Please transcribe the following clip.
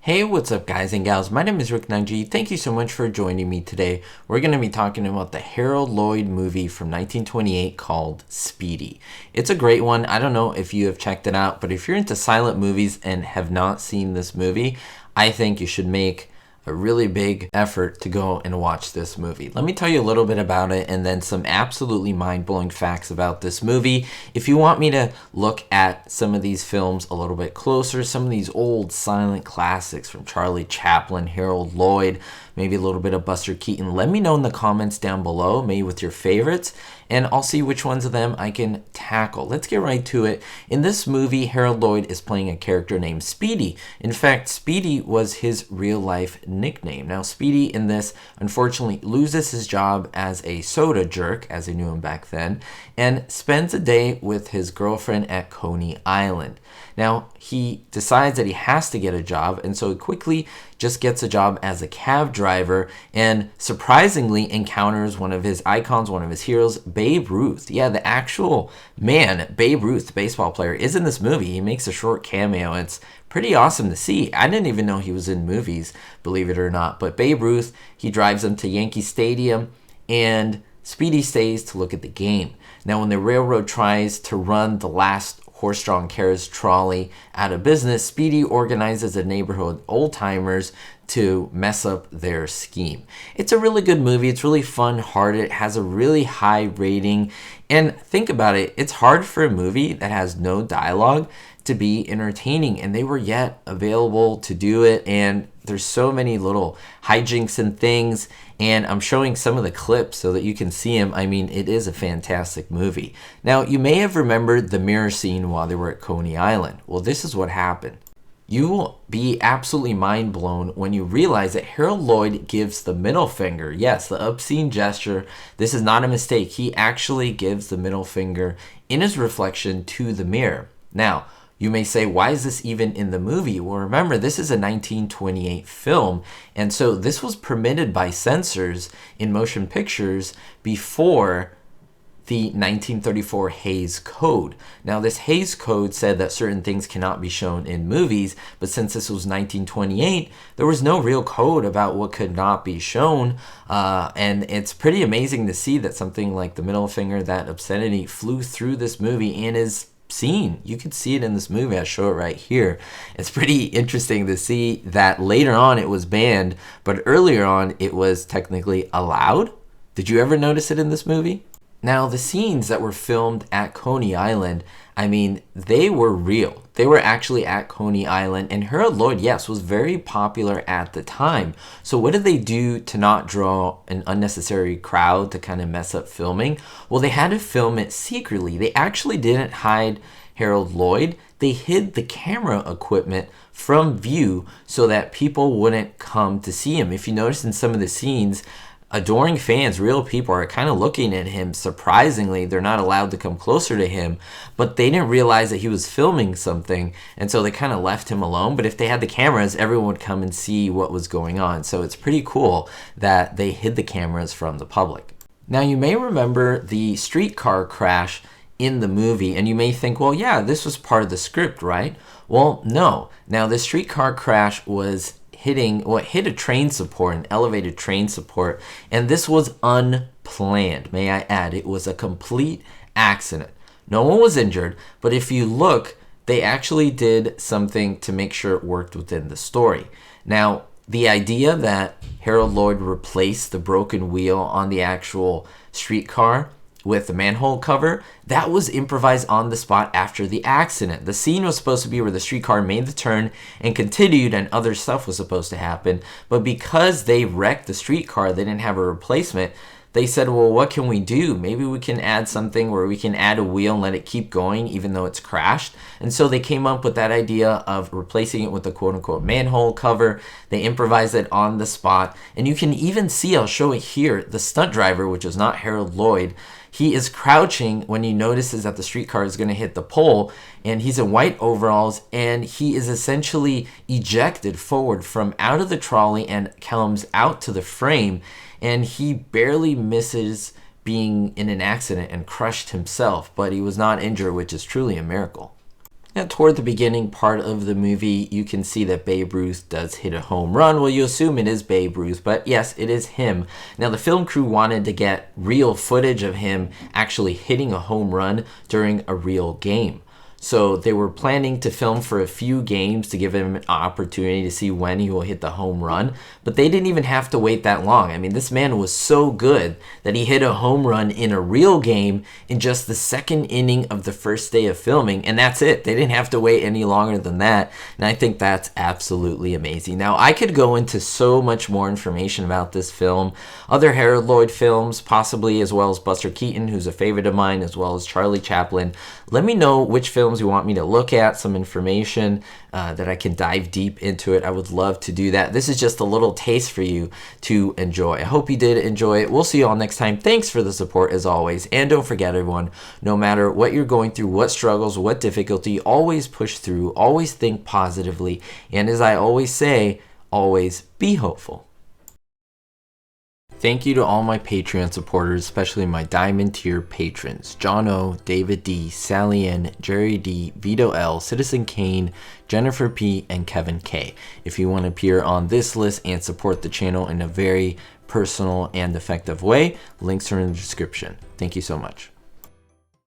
Hey, what's up guys and gals? My name is Rick Nungy. Thank you so much for joining me today. We're going to be talking about the Harold Lloyd movie from 1928 called Speedy. It's a great one. I don't know if you have checked it out, but if you're into silent movies and have not seen this movie, I think you should make a really big effort to go and watch this movie. Let me tell you a little bit about it and then some absolutely mind-blowing facts about this movie. If you want me to look at some of these films a little bit closer, some of these old silent classics from Charlie Chaplin, Harold Lloyd, maybe a little bit of Buster Keaton, let me know in the comments down below, maybe with your favorites, and I'll see which ones of them I can tackle. Let's get right to it. In this movie, Harold Lloyd is playing a character named Speedy. In fact, Speedy was his real-life nickname. Now, Speedy in this, unfortunately, loses his job as a soda jerk, as they knew him back then, and spends a day with his girlfriend at Coney Island. Now, he decides that he has to get a job, and so he quickly just gets a job as a cab driver and surprisingly encounters one of his icons, one of his heroes, Babe Ruth. Yeah, the actual man, Babe Ruth, the baseball player, is in this movie. He makes a short cameo. It's pretty awesome to see. I didn't even know he was in movies, believe it or not. But Babe Ruth, he drives him to Yankee Stadium, and Speedy stays to look at the game. Now, when the railroad tries to run the last horse-drawn carriage trolley out of business, Speedy organizes a neighborhood old-timers to mess up their scheme. It's a really good movie. It's really fun-hearted. It has a really high rating. And think about it. It's hard for a movie that has no dialogue to be entertaining, and they were yet available to do it. And there's so many little hijinks and things, and I'm showing some of the clips so that you can see them. I mean, it is a fantastic movie. Now, you may have remembered the mirror scene while they were at Coney Island. Well, this is what happened. You will be absolutely mind blown when you realize that Harold Lloyd gives the middle finger. Yes, the obscene gesture. This is not a mistake. He actually gives the middle finger in his reflection to the mirror. Now, you may say, why is this even in the movie? Well, remember, this is a 1928 film, and so this was permitted by censors in motion pictures before the 1934 Hays Code. Now, this Hays Code said that certain things cannot be shown in movies, but since this was 1928, there was no real code about what could not be shown, and it's pretty amazing to see that something like the middle finger, that obscenity, flew through this movie and is seen. You can see it in this movie. I show it right here. It's pretty interesting to see that later on it was banned, but earlier on it was technically allowed. Did you ever notice it in this movie? Now, the scenes that were filmed at Coney Island, I mean, they were real. They were actually at Coney Island, and Harold Lloyd, yes, was very popular at the time. So what did they do to not draw an unnecessary crowd to kind of mess up filming? Well, they had to film it secretly. They actually didn't hide Harold Lloyd. They hid the camera equipment from view so that people wouldn't come to see him. If you notice in some of the scenes, adoring fans, real people, are kind of looking at him. Surprisingly, they're not allowed to come closer to him, but they didn't realize that he was filming something, and so they kind of left him alone. But if they had the cameras, everyone would come and see what was going on. So it's pretty cool that they hid the cameras from the public. Now, you may remember the streetcar crash in the movie, and you may think, well, yeah, this was part of the script, right? Well, no. Now, the streetcar crash was hit a train support, an elevated train support, and this was unplanned, may I add. It was a complete accident. No one was injured, but if you look, they actually did something to make sure it worked within the story. Now, the idea that Harold Lloyd replaced the broken wheel on the actual streetcar with the manhole cover, that was improvised on the spot after the accident. The scene was supposed to be where the streetcar made the turn and continued and other stuff was supposed to happen, but because they wrecked the streetcar, they didn't have a replacement. They said, well, what can we do? Maybe we can add something where we can add a wheel and let it keep going even though it's crashed. And so they came up with that idea of replacing it with the quote-unquote manhole cover. They improvised it on the spot. And you can even see, I'll show it here, the stunt driver, which is not Harold Lloyd, he is crouching when he notices that the streetcar is going to hit the pole, and he's in white overalls, and he is essentially ejected forward from out of the trolley and comes out to the frame, and he barely misses being in an accident and crushed himself, but he was not injured, which is truly a miracle. Now, toward the beginning part of the movie, you can see that Babe Ruth does hit a home run. Well, you assume it is Babe Ruth, but yes, it is him. Now, the film crew wanted to get real footage of him actually hitting a home run during a real game. So they were planning to film for a few games to give him an opportunity to see when he will hit the home run, but they didn't even have to wait that long. I mean, this man was so good that he hit a home run in a real game in just the second inning of the first day of filming, and that's it. They didn't have to wait any longer than that, and I think that's absolutely amazing. Now, I could go into so much more information about this film, other Harold Lloyd films, possibly, as well as Buster Keaton, who's a favorite of mine, as well as Charlie Chaplin. Let me know which films you want me to look at, some information that I can dive deep into it. I would love to do that. This is just a little taste for you to enjoy. I hope you did enjoy it. We'll see you all next time. Thanks for the support as always. And don't forget, everyone, no matter what you're going through, what struggles, what difficulty, always push through, always think positively. And as I always say, always be hopeful. Thank you to all my Patreon supporters, especially my Diamond Tier patrons. John O, David D, Sally N, Jerry D, Vito L, Citizen Kane, Jennifer P, and Kevin K. If you want to appear on this list and support the channel in a very personal and effective way, links are in the description. Thank you so much.